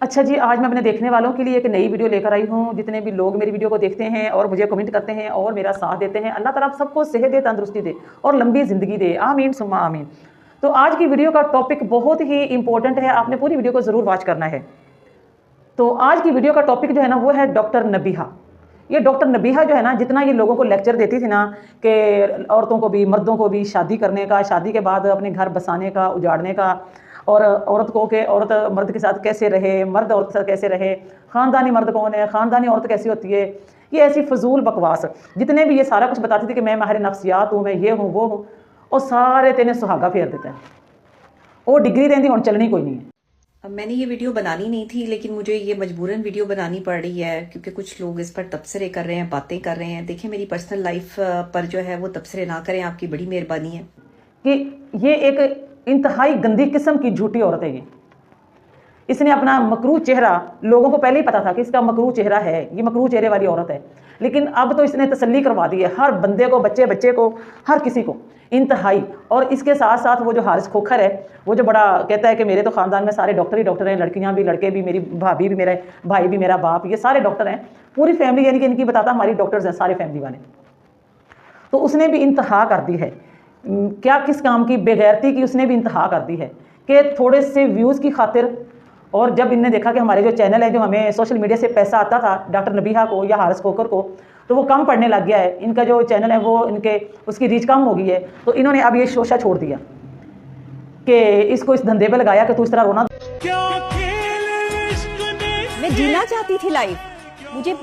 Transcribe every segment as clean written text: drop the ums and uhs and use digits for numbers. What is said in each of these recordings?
अच्छा जी, आज मैं अपने देखने वालों के लिए एक नई वीडियो लेकर आई हूँ। जितने भी लोग मेरी वीडियो को देखते हैं और मुझे कमेंट करते हैं और मेरा साथ देते हैं, अल्लाह ताला आप सबको सेहत दे, तंदुरुस्ती दे और लंबी ज़िंदगी दे, आमीन सुम्मा आमीन। तो आज की वीडियो का टॉपिक बहुत ही इंपॉर्टेंट है, आपने पूरी वीडियो को ज़रूर वॉच करना है। तो आज की वीडियो का टॉपिक जो है ना, वो है डॉक्टर नबीहा। ये डॉक्टर नबीहा जो है ना, जितना ये लोगों को लेक्चर देती थी ना कि औरतों को भी मर्दों को भी शादी करने का, शादी के बाद अपने घर बसाने का, उजाड़ने का, और औरत को के औरत मर्द के साथ कैसे रहे, मर्द औरत के साथ कैसे रहे, ख़ानदानी मर्द कौन है, ख़ानदानी औरत कैसी होती है, ये ऐसी फजूल बकवास जितने भी ये सारा कुछ बताती थी कि मैं माहिर नफ्सियात हूँ, मैं ये हूँ वो हूँ, और सारे तेने सुहागा फेर देते हैं। वो डिग्री देंदी हुण चलनी कोई नहीं है। अब मैंने ये वीडियो बनानी नहीं थी, लेकिन मुझे ये मजबूरन वीडियो बनानी पड़ रही है क्योंकि कुछ लोग इस पर तबसरे कर रहे हैं, बातें कर रहे हैं। देखिए, मेरी पर्सनल लाइफ पर जो है वो तबसरे ना करें, आपकी बड़ी मेहरबानी है। कि ये एक इंतहाई गंदी किस्म की झूठी औरत है। इसने अपना मकरू चेहरा, लोगों को पहले ही पता था कि इसका मकरू चेहरा है, ये मकरू चेहरे वाली औरत है, लेकिन अब तो इसने तसल्ली करवा दी है हर बंदे को, बच्चे बच्चे को, हर किसी को इंतहाई। और इसके साथ साथ वो जो हारिस खोखर है, वो जो बड़ा कहता है कि मेरे तो ख़ानदान में सारे डॉक्टर ही डॉक्टर हैं, लड़कियां भी, लड़के भी, मेरी भाभी भी, मेरा भाई भी, मेरा बाप, ये सारे डॉक्टर हैं, पूरी फैमिली, यानी कि इनकी बताता हमारी डॉक्टर्स हैं सारे फैमिली वाले। तो उसने भी इंतहा कर दी है, क्या किस काम की बेगैरती की, उसने भी इंतहा कर दी है कि थोड़े से व्यूज़ की खातिर। और जब इनने देखा कि हमारे जो चैनल है, जो हमें सोशल मीडिया से पैसा आता था डॉक्टर नबीहा को या हारिस खोखर को, तो वो कम पड़ने लग गया है, इनका जो चैनल है वो इनके उसकी रीच कम हो गई है, तो इन्होंने अब ये शोशा छोड़ दिया कि इसको इस धंधे पे लगाया कि तू इस तरह रोना। मैं जीना चाहती थी लाइफ,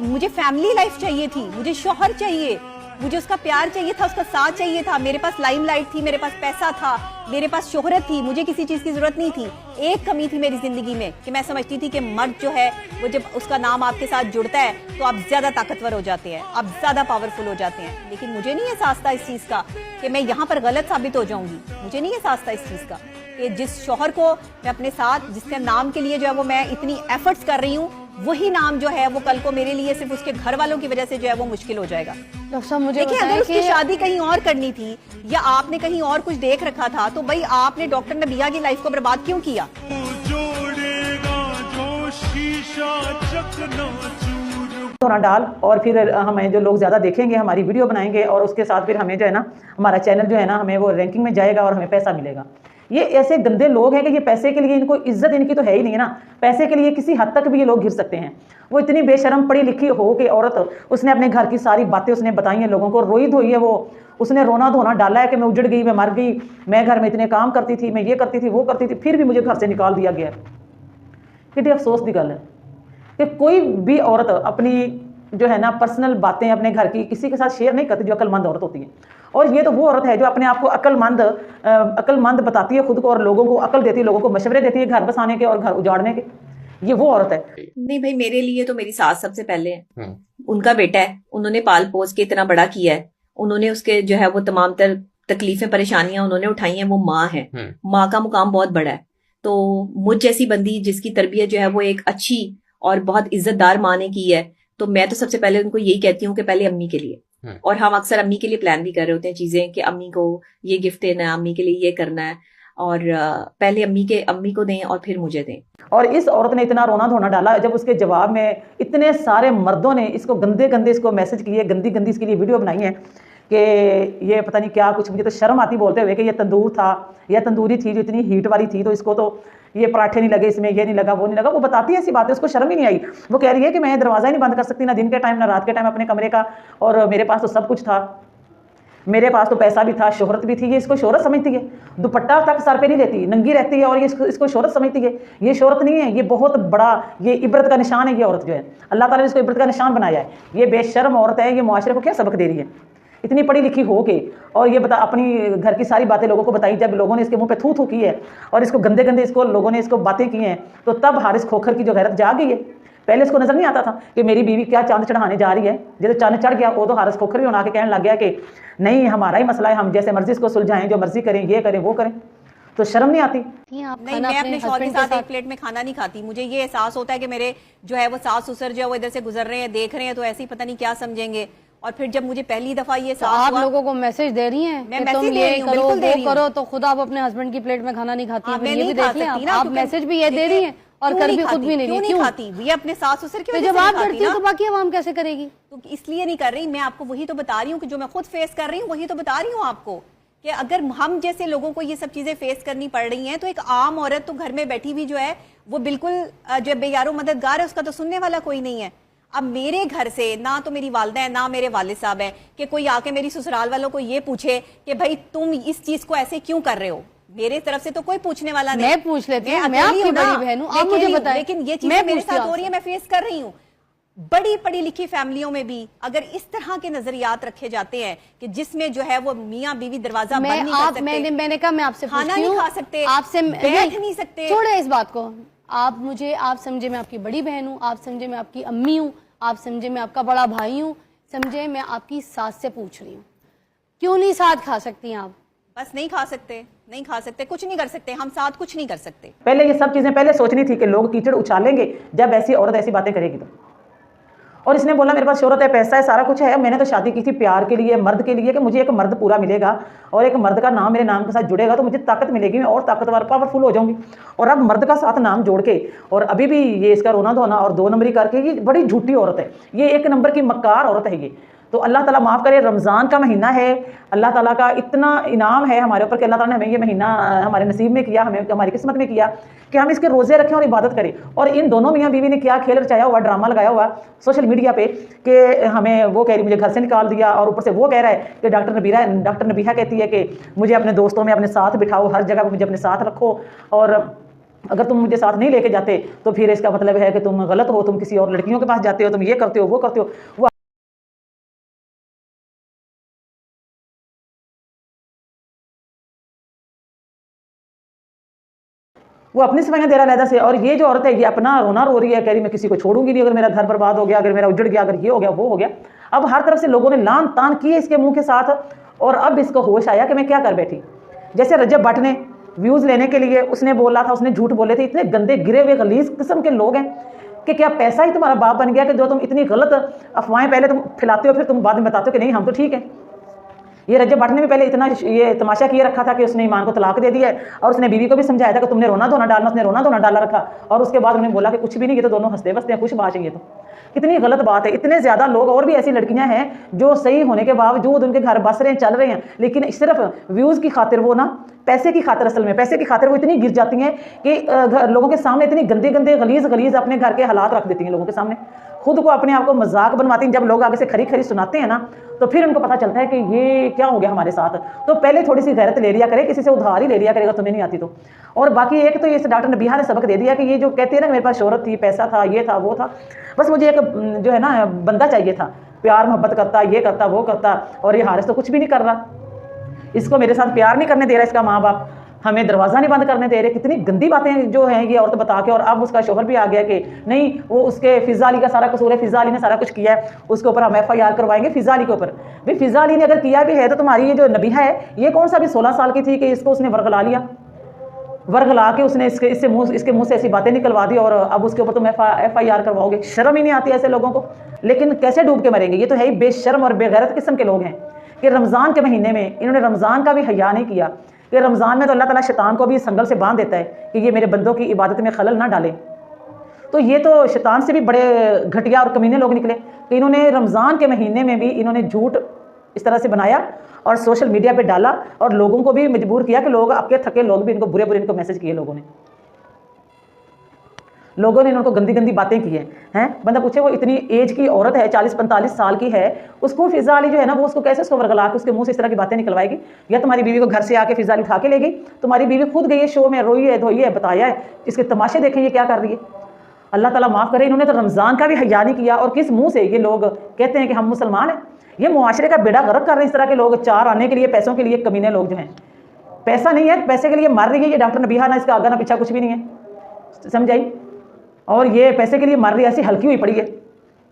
मुझे फैमिली लाइफ चाहिए थी, मुझे शौहर चाहिए, मुझे उसका प्यार चाहिए था, उसका साथ चाहिए था, मेरे पास लाइमलाइट थी, मेरे पास पैसा था, मेरे पास शोहरत थी, मुझे किसी चीज की जरूरत नहीं थी। एक कमी थी मेरी जिंदगी में कि मैं समझती थी कि मर्द जो है वो जब उसका नाम आपके साथ जुड़ता है तो आप ज्यादा ताकतवर हो जाते हैं, आप ज्यादा पावरफुल हो जाते हैं। लेकिन मुझे नहीं एहसास था इस चीज का कि मैं यहाँ पर गलत साबित हो जाऊंगी। मुझे नहीं एहसास था इस चीज का कि जिस शोहर को मैं अपने साथ, जिसके नाम के लिए जो है वो मैं इतनी एफर्ट्स कर रही हूँ, वही नाम जो है वो कल को मेरे लिए सिर्फ उसके घर वालों की वजह से जो है वो मुश्किल हो जाएगा। डॉक्टर साहब, मुझे देखिए, अगर उसकी शादी कहीं और करनी थी या आपने कहीं और कुछ देख रखा था, तो भाई आपने डॉक्टर नबीहा की लाइफ को बर्बाद क्यों किया? ना डाल, और फिर हमें जो लोग ज़्यादा देखेंगे हमारी वीडियो बनाएंगे, और उसके साथ फिर हमें जो है ना, हमारा चैनल जो है ना, हमें वो रैंकिंग में जाएगा और हमें पैसा मिलेगा। ये ऐसे गंदे लोग हैं कि ये पैसे के लिए, इनको इज्जत इनकी तो है ही नहीं है ना, पैसे के लिए किसी हद तक भी ये लोग गिर सकते हैं। वो इतनी बेशरम पढ़ी लिखी हो कि औरत, उसने अपने घर की सारी बातें उसने बताई हैं लोगों को, रोई धोई है वो, उसने रोना धोना डाला है कि मैं उजड़ गई, मैं मर गई, मैं घर में इतने काम करती थी, मैं ये करती थी, वो करती थी, फिर भी मुझे घर से निकाल दिया गया। कितनी अफसोस की गल है कि कोई भी औरत अपनी जो है ना पर्सनल बातें अपने घर की किसी के साथ शेयर नहीं करती, जो अक्लमंद औरत होती है। और ये तो वो औरत है जो अपने आप को अक्लमंद बताती है खुद को, और लोगों को अकल देती है, लोगों को मशवरे देती है घर बसाने के और घर उजाड़ने के। ये वो औरत है। नहीं भाई, मेरे लिए तो मेरी सास सबसे पहले है। उनका बेटा है, उन्होंने पाल पोस के इतना बड़ा किया है, उन्होंने उसके जो है वो तमाम तर तकलीफें परेशानियां उन्होंने उठाई हैं, वो माँ है। माँ का मुकाम बहुत बड़ा है। तो मुझ जैसी बंदी जिसकी तरबियत जो है वो एक अच्छी और बहुत इज्जतदार माँ ने की है, तो मैं तो सबसे पहले उनको यही कहती हूँ कि पहले अम्मी के लिए, और हम अक्सर अम्मी के लिए प्लान भी कर रहे होते हैं चीजें कि अम्मी को ये गिफ्ट देना है, अम्मी के लिए ये करना है, और पहले अम्मी को दें और फिर मुझे दें। और इस औरत ने इतना रोना धोना डाला, जब उसके जवाब में इतने सारे मर्दों ने इसको गंदे गंदे इसको मैसेज किए, गंदी गंदी इसके लिए वीडियो बनाई है कि ये पता नहीं क्या कुछ, मुझे तो शर्म आती बोलते हुए कि ये तंदूर था या तंदूरी थी जो इतनी हीट वाली थी, तो इसको तो ये पराठे नहीं लगे, इसमें ये नहीं लगा, वो नहीं लगा। वो बताती है ऐसी बातें, उसको शर्म ही नहीं आई। वो कह रही है कि मैं दरवाज़ा ही नहीं बंद कर सकती, ना दिन के टाइम ना रात के टाइम अपने कमरे का, और मेरे पास तो सब कुछ था, मेरे पास तो पैसा भी था, शोहरत भी थी। ये इसको शोहरत समझती है, दुपट्टा तक सर पे नहीं लेती, नंगी रहती है, और ये इसको शोहरत समझती है। ये शोहरत नहीं है, ये बहुत बड़ा, ये इबरत का निशान है। ये औरत जो है, अल्लाह ताला ने इसको इबरत का निशान बनाया है। ये बेशर्म औरत है, ये मुआशरे को क्या सबक दे रही है इतनी पढ़ी लिखी हो के, और ये बता अपनी घर की सारी बातें लोगों को बताई। जब लोगों ने इसके मुंह पे थू थू की है और इसको गंदे गंदे इसको लोगों ने इसको बातें की हैं, तो तब हारिस खोखर की जो गैरत जाग गई है। पहले इसको नजर नहीं आता था कि मेरी बीवी क्या चांद चढ़ाने जा रही है। जब चांद चढ़ गया, वो तो हारिस खोखर भी उड़ा के कहने लग गया कि नहीं, हमारा ही मसला है, हम जैसे मर्जी इसको सुलझाएं, जो मर्जी करें, ये करें वो करें। तो शर्म नहीं आती? नहीं, मैं अपने शौहर के साथ एक प्लेट में खाना नहीं खाती। मुझे ये एहसास होता है कि मेरे जो है वो सास ससुर जो है वो इधर से गुजर रहे हैं, देख रहे हैं, तो ऐसे ही पता नहीं क्या समझेंगे। और फिर जब मुझे पहली दफा ये तो आप लोगों को मैसेज दे रही हैं मैं कि तुम ये करो वो करो, तो खुद आप अपने हस्बैंड की प्लेट में खाना नहीं खाती हैं। ये भी देख लें आप मैसेज भी ये दे रही हैं और क्यों कर नहीं भी खुद खाती? भी नहीं क्यों रही। नहीं खाती? ये अपने सास ससुर की तो वजह जब से आप नहीं खाती करती हो ना। तो बाकी आवाम कैसे करेगी? तो इसलिए नहीं कर रही, मैं आपको वही तो बता रही हूँ कि जो मैं खुद फेस कर रही हूँ वही तो बता रही हूँ आपको, कि अगर हम जैसे लोगों को ये सब चीजें फेस करनी पड़ रही हैं तो एक आम औरत तो घर में बैठी हुई जो है वो बिल्कुल जो बेयारो मददगार है, उसका तो सुनने वाला कोई नहीं है। अब मेरे घर से ना तो मेरी वालदा है ना मेरे वालिद साहब है कि कोई आके मेरी ससुराल वालों को ये पूछे कि भाई तुम इस चीज को ऐसे क्यों कर रहे हो। मेरे तरफ से तो कोई पूछने वाला नहीं। मैं पूछ लेती हूँ, मैं अकेली आपकी हूँ ना, बड़ी बहन हूँ, मैं आप मुझे अकेली हूँ, बताएं। लेकिन ये मैं चीजें मेरे पूछती हूँ साथ हो रही है, मैं फेस कर रही हूँ। बड़ी पढ़ी लिखी फैमिलियों में भी अगर इस तरह के नजरियात रखे जाते हैं कि जिसमें जो है वो मियाँ बीवी दरवाजा बंद नहीं कर सकते, मैंने कहा मैं आपसे खाना पूछती नहीं हूँ, खा सकते, आपसे बैठ नहीं सकते। छोड़े इस बात को। आप समझे मैं आपकी बड़ी बहन हूँ, आप समझे मैं आपकी अम्मी हूँ, आप समझे मैं आपका बड़ा भाई हूँ, समझे मैं आपकी सास से पूछ रही हूँ, क्यों नहीं साथ खा सकती आप? बस नहीं खा सकते, नहीं खा सकते, कुछ नहीं कर सकते, हम साथ कुछ नहीं कर सकते। पहले ये सब चीजें पहले सोचनी थी कि लोग कीचड़ उछालेंगे जब ऐसी औरत ऐसी बातें करेगी तो। और इसने बोला मेरे पास शोहरत है, पैसा है, सारा कुछ है, मैंने तो शादी की थी प्यार के लिए, मर्द के लिए, कि मुझे एक मर्द पूरा मिलेगा और एक मर्द का नाम मेरे नाम के साथ जुड़ेगा तो मुझे ताकत मिलेगी, मैं और ताकतवर पावरफुल हो जाऊंगी। और अब मर्द का साथ नाम जोड़ के और अभी भी ये इसका रोना धोना और 2 नंबरी करके, ये बड़ी झूठी औरत है, ये 1 नंबर की मक्कार औरत है ये। तो अल्लाह ताला माफ़ करे, रमज़ान का महीना है, अल्लाह ताला का इतना इनाम है हमारे ऊपर कि अल्लाह ताला ने हमें ये महीना हमारे नसीब में किया, हमें हमारी किस्मत में किया कि हम इसके रोज़े रखें और इबादत करें। और इन दोनों मियाँ बीवी ने क्या खेल रचाया हुआ, ड्रामा लगाया हुआ सोशल मीडिया पे कि हमें वो कह रही मुझे घर से निकाल दिया, और ऊपर से वो कह रहा है कि डॉक्टर नबीहा कहती है कि मुझे अपने दोस्तों में अपने साथ बिठाओ, हर जगह पर मुझे अपने साथ रखो, और अगर तुम मुझे साथ नहीं लेके जाते तो फिर इसका मतलब है कि तुम गलत हो, तुम किसी और लड़कियों के पास जाते हो, तुम ये करते हो वो करते हो। वो अपनी सफाइयाँ दे रहा है अलहदा से, और ये जो औरत है ये अपना रोना रो रही है, कह रही मैं किसी को छोड़ूंगी नहीं, अगर मेरा घर बर्बाद हो गया, अगर मेरा उजड़ गया, अगर ये हो गया वो हो गया। अब हर तरफ से लोगों ने लान तान की इसके मुंह के साथ, और अब इसको होश आया कि मैं क्या कर बैठी। जैसे रजब भट्ट ने व्यूज़ लेने के लिए उसने बोला था, उसने झूठ बोले थे, इतने गंदे गिरे हुए गलीज किस्म के लोग हैं कि क्या पैसा ही तुम्हारा बाप बन गया कि जो तुम इतनी गलत अफवाहें पहले तुम फैलाते हो, फिर तुम बाद में बताते हो कि नहीं हम तो ठीक है। ये रजब भट्ट ने भी पहले इतना ये तमाशा किए रखा था कि उसने ईमान को तलाक दे दिया है, और उसने बीवी को भी समझाया था कि तुमने रोना धोना डालना, उसने रोना धोना डाला रखा, और उसके बाद उन्होंने बोला कि कुछ भी नहीं, ये तो दोनों हंसते बसते हैं, खुश बात है। ये तो कितनी गलत बात है। इतने ज़्यादा लोग और भी ऐसी लड़कियां हैं जो सही होने के बावजूद उनके घर बस रहे हैं, चल रहे हैं, लेकिन सिर्फ व्यूज़ की खातिर, वो ना पैसे की खातिर, असल में पैसे की खातिर वो इतनी गिर जाती हैं कि लोगों के सामने इतनी गंदे गंदे गलीज अपने घर के हालात रख देती हैं लोगों के सामने, खुद को अपने आप को मजाक बनवाती हैं। जब लोग आगे से खरी खरी सुनाते हैं ना, तो फिर उनको पता चलता है कि ये क्या हो गया हमारे साथ। तो पहले थोड़ी सी गैरत ले लिया करे, किसी से उधार ही ले लिया करेगा, तुम्हें नहीं आती तो। और बाकी एक तो ये डॉक्टर नबीहा ने सबक दे दिया कि ये जो कहते हैं ना मेरे पास शोहरत थी, पैसा था, ये था वो था, बस मुझे एक जो है ना बंदा चाहिए था, प्यार मोहब्बत करता, ये करता वो करता, और ये हारिस तो कुछ भी नहीं कर रहा, इसको मेरे साथ प्यार नहीं करने दे रहा इसका माँ बाप, हमें दरवाज़ा नहीं बंद करने दे रहे। कितनी गंदी बातें जो हैं ये औरत बता के, और अब उसका शोहर भी आ गया कि नहीं वो उसके फ़िज़ा अली का सारा कसूर है, फ़िज़ा अली ने सारा कुछ किया है, उसके ऊपर हम FIR करवाएंगे फ़िज़ा अली के ऊपर। भाई फ़िज़ा अली ने अगर किया भी है तो तुम्हारी ये जो नबीहा है ये कौन सा भी 16 साल की थी कि इसको उसने वर्गला लिया, वर्गला के उसने इसके मुंह से ऐसी बातें निकलवा दी, और अब उसके ऊपर तुम FIR करवाओगे। शर्म ही नहीं आती ऐसे लोगों को। लेकिन कैसे डूब के मरेंगे, ये तो है ही बेशर्म और बेगैरत किस्म के लोग हैं कि रमज़ान के महीने में इन्होंने रमज़ान का भी हया नहीं किया कि रमज़ान में तो अल्लाह ताला शैतान को भी संगल से बांध देता है कि ये मेरे बंदों की इबादत में खलल ना डाले। तो ये तो शैतान से भी बड़े घटिया और कमीने लोग निकले कि इन्होंने रमज़ान के महीने में भी इन्होंने झूठ इस तरह से बनाया और सोशल मीडिया पे डाला, और लोगों को भी मजबूर किया कि लोग आपके थके लोग भी इनको बुरे बुरे इनको मैसेज किए, लोगों ने इनको गंदी गंदी बातें की हैं। बंदा पूछे वो इतनी एज की औरत है, 40-45 साल की है, उसको फ़िज़ा अली जो है ना वो उसको कैसे उसको वर्गला के उसके मुंह से इस तरह की बातें निकलवाएगी। या तुम्हारी बीवी को घर से आके फ़िज़ा अली उठा के ले गई, तुम्हारी बीवी खुद गई है शो में, रोई है धोई है, बताया है, इसके तमाशे देखें ये क्या कर रही है। अल्लाह ताला माफ़ करे, इन्होंने तो रमज़ान का भी हया नहीं किया, और किस मुँह से ये लोग कहते हैं कि हम मुसलमान हैं। ये मुआशरे का बेड़ा गर्क कर रहे हैं इस तरह के लोग, 4 आने के लिए, पैसों के लिए कमीने लोग जो हैं। पैसा नहीं है, पैसे के लिए मर रही है ये डॉक्टर नबीहा, ना इसका आगा ना पीछा कुछ भी नहीं है, समझाई। और ये पैसे के लिए मर रही है, ऐसी हल्की हुई पड़ी है।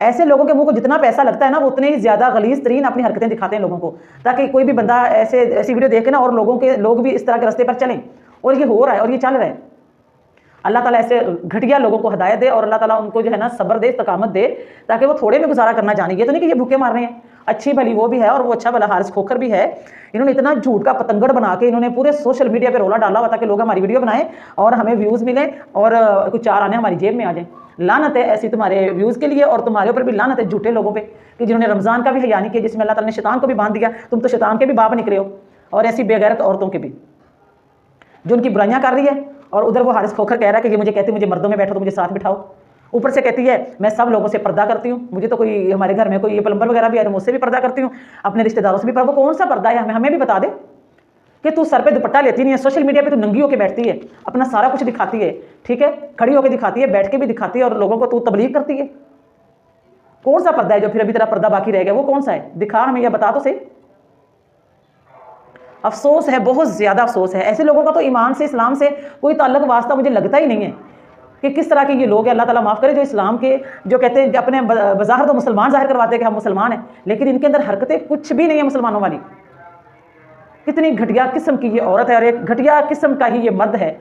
ऐसे लोगों के मुंह को जितना पैसा लगता है ना वो उतने ही ज़्यादा गलीज़ तरीन अपनी हरकतें दिखाते हैं लोगों को, ताकि कोई भी बंदा ऐसी वीडियो देखे ना और लोग भी इस तरह के रास्ते पर चलें। और ये हो रहा है और ये चल रहा है। अल्लाह ताला ऐसे घटिया लोगों को हिदायत दे और अल्लाह ताला उनको जो है ना सब्र दे, इस्तकामत दे, ताकि वो थोड़े में गुजारा करना जाने। ये तो नहीं कि ये भूखे मार रहे हैं, अच्छी भली वो भी है और वो अच्छा भला हारिस खोखर भी है। इन्होंने इतना झूठ का पतंगड़ बना के इन्होंने पूरे सोशल मीडिया पे रोला डाला हुआ था कि लोग हमारी वीडियो बनाएं और हमें व्यूज़ मिले और कुछ 4 आने हमारी जेब में आ जाए। लानत है ऐसी तुम्हारे व्यूज़ के लिए, और तुम्हारे ऊपर भी लानत है झूठे लोगों पे कि जिन्होंने रमज़ान का भी हया नहीं किया, जिसमें अल्लाह ताला ने शैतान को भी बांध दिया। तुम तो शैतान के भी बाप निकले हो, और ऐसी बेगैरत औरतों के भी जो उनकी बुराइयां कर रही है। और उधर वो हारिस खोखर कह रहा है कि ये मुझे कहती मुझे मर्दों में बैठो तो मुझे साथ बिठाओ। ऊपर से कहती है मैं सब लोगों से पर्दा करती हूँ, मुझे तो कोई हमारे घर में कोई ये प्लम्बर वगैरह भी है तो मुझसे भी पर्दा करती हूँ, अपने रिश्तेदारों से भी। पर वो कौन सा पर्दा है हमें भी बता दे कि तू सर पे दुपट्टा लेती नहीं है, सोशल मीडिया पे तू नंगी होकर बैठती है, अपना सारा कुछ दिखाती है, ठीक है, खड़ी होकर दिखाती है, बैठ के भी दिखाती है, और लोगों को तू तबलीग करती है। कौन सा पर्दा है जो फिर अभी तेरा पर्दा बाकी रह गया, वो कौन सा है? दिखा हमें, या बता तो सही। अफसोस है, बहुत ज़्यादा अफसोस है। ऐसे लोगों का तो ईमान से, इस्लाम से कोई ताल्लुक वास्ता मुझे लगता ही नहीं है कि किस तरह के ये लोग हैं। अल्लाह ताला माफ़ करे जो इस्लाम के, जो कहते हैं अपने बज़ाहिर तो मुसलमान जाहिर करवाते हैं कि हम मुसलमान हैं, लेकिन इनके अंदर हरकतें कुछ भी नहीं है मुसलमानों वाली। कितनी घटिया किस्म की ये औरत है और एक घटिया किस्म का ही ये मर्द है।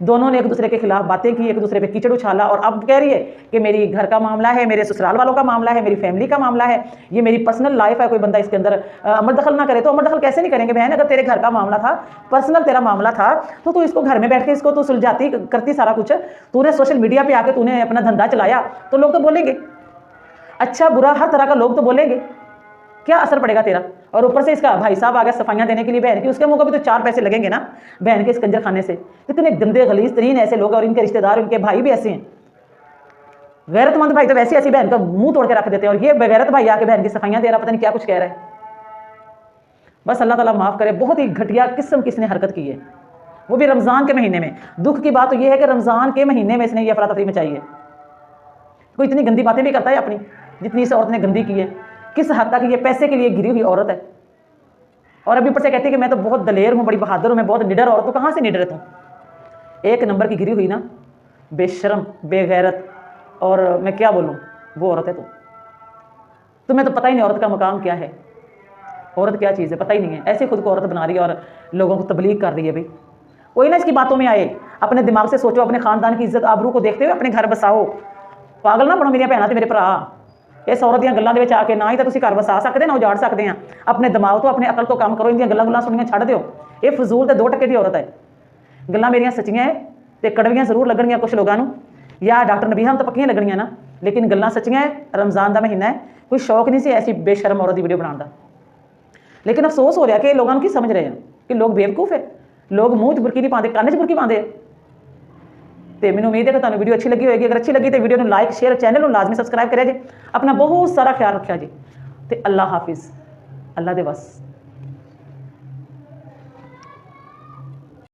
दोनों ने एक दूसरे के खिलाफ बातें की, एक दूसरे पे कीचड़ उछाला, और अब कह रही है कि मेरी घर का मामला है, मेरे ससुराल वालों का मामला है, मेरी फैमिली का मामला है, ये मेरी पर्सनल लाइफ है, कोई बंदा इसके अंदर अमर दखल ना करे। तो अमर दखल कैसे नहीं करेंगे बहन? अगर तेरे घर का मामला था, पर्सनल तेरा मामला था, तो तू इसको घर में बैठ के इसको तू सुलझाती करती सारा कुछ। तूने सोशल मीडिया पे आके तूने अपना धंधा चलाया तो लोग तो बोलेंगे, अच्छा बुरा हर तरह का लोग तो बोलेंगे, क्या असर पड़ेगा तेरा? और ऊपर से इसका भाई साहब आ गया सफाइयां देने के लिए बहन की, उसके मुंह को भी तो 4 पैसे लगेंगे ना बहन के इस कंजर खाने से। कितने गंदे गलीज तरीन ऐसे लोग, और इनके रिश्तेदार, इनके भाई भी ऐसे हैं। गैरतमंद भाई तो वैसे ऐसी बहन का मुंह तोड़ के रख देते हैं, और ये बेगैरत भाई आके बहन की सफाइयां दे रहा, पता नहीं क्या कुछ कह रहा है। बस अल्लाह ताला माफ करे, बहुत ही घटिया किस्म की इसने हरकत की है, वो भी रमजान के महीने में। दुख की बात तो ये है कि रमजान के महीने में इसने ये अफरा तफरी मचाई है। कोई इतनी गंदी बातें भी करता है अपनी, जितनी इस औरत ने गंदी की है। किस हद तक ये पैसे के लिए गिरी हुई औरत है, और अभी ऊपर से कहती है कि मैं तो बहुत दलेर हूँ, बड़ी बहादुर हूँ, मैं बहुत निडर औरत हूँ। कहाँ से निडर है तुम? एक नंबर की गिरी हुई ना, बेशर्म, बेगैरत, और मैं क्या बोलूँ, वो औरत है तुम। तुम्हें तो पता ही नहीं औरत का मकाम क्या है, औरत क्या चीज़ है, पता ही नहीं है। ऐसे खुद को औरत बना रही है और लोगों को तबलीग कर रही है। भाई कोई ना इसकी बातों में आए, अपने दिमाग से सोचो, अपने खानदान की इज्जत आबरू को देखते हुए अपने घर बसाओ। पागल ना बनो मेरी भैनां ते मेरे भरा। इस औरत ਦੀਆਂ ਗੱਲਾਂ ਦੇ ਵਿੱਚ ਆ ਕੇ ਨਾ ਹੀ ਤਾਂ ਤੁਸੀਂ ਘਰ ਵਸਾ ਸਕਦੇ ਨਾ ਉਜਾੜ ਸਕਦੇ ਆ। ਆਪਣੇ ਦਿਮਾਗ ਤੋਂ, ਆਪਣੇ ਅਕਲ ਤੋਂ ਕੰਮ ਕਰੋ, ਇਹਦੀਆਂ ਗੱਲਾਂ ਸੁਣੀਆਂ ਛੱਡ ਦਿਓ। ਇਹ ਫਜ਼ੂਲ ਤੇ 2 ਟਕੇ ਦੀ ਔਰਤ ਹੈ। ਗੱਲਾਂ ਮੇਰੀਆਂ ਸੱਚੀਆਂ ਹੈ ਤੇ ਕੜਵੀਆਂ ਜ਼ਰੂਰ ਲੱਗਣਗੀਆਂ ਕੁਝ ਲੋਕਾਂ ਨੂੰ, ਜਾਂ ਡਾਕਟਰ ਨਬੀਹਾ ਨੂੰ ਤਾਂ ਪੱਕੀਆਂ ਲੱਗਣੀਆਂ ਨਾ, ਲੇਕਿਨ ਗੱਲਾਂ ਸੱਚੀਆਂ ਹੈ। ਰਮਜ਼ਾਨ ਦਾ ਮਹੀਨਾ ਹੈ, ਕੋਈ ਸ਼ੌਕ ਨਹੀਂ ਸੀ ਐਸੀ ਬੇਸ਼ਰਮ ਔਰਤ ਦੀ ਵੀਡੀਓ ਬਣਾਉਣ ਦਾ। ਲੇਕਿਨ ਅਫਸੋਸ ਹੋ ਰਿਹਾ ਕਿ ਲੋਕਾਂ ਨੂੰ ਕੀ ਸਮਝ ਰਹੇ ਆ ਕਿ ਲੋਕ ਬੇਵਕੂਫ ਹੈ, ਲੋਕ ਮੂੰਹ 'ਚ ਬੁਰਕੀ ਨਹੀਂ ਪਾਉਂਦੇ, ਕੰਨ 'ਚ ਬੁਰਕੀ ਪਾਉਂਦੇ। तो मैंने उम्मीद है कि तुहानू वीडियो अच्छी लगी होगी। अगर अच्छी लगी तो वीडियो को लाइक, शेयर, चैनल को लाजमी सबसक्राइब करें जी। अपना बहुत सारा ख्याल रखा जी। तो अल्लाह हाफिज़, अल्लाह दे बस।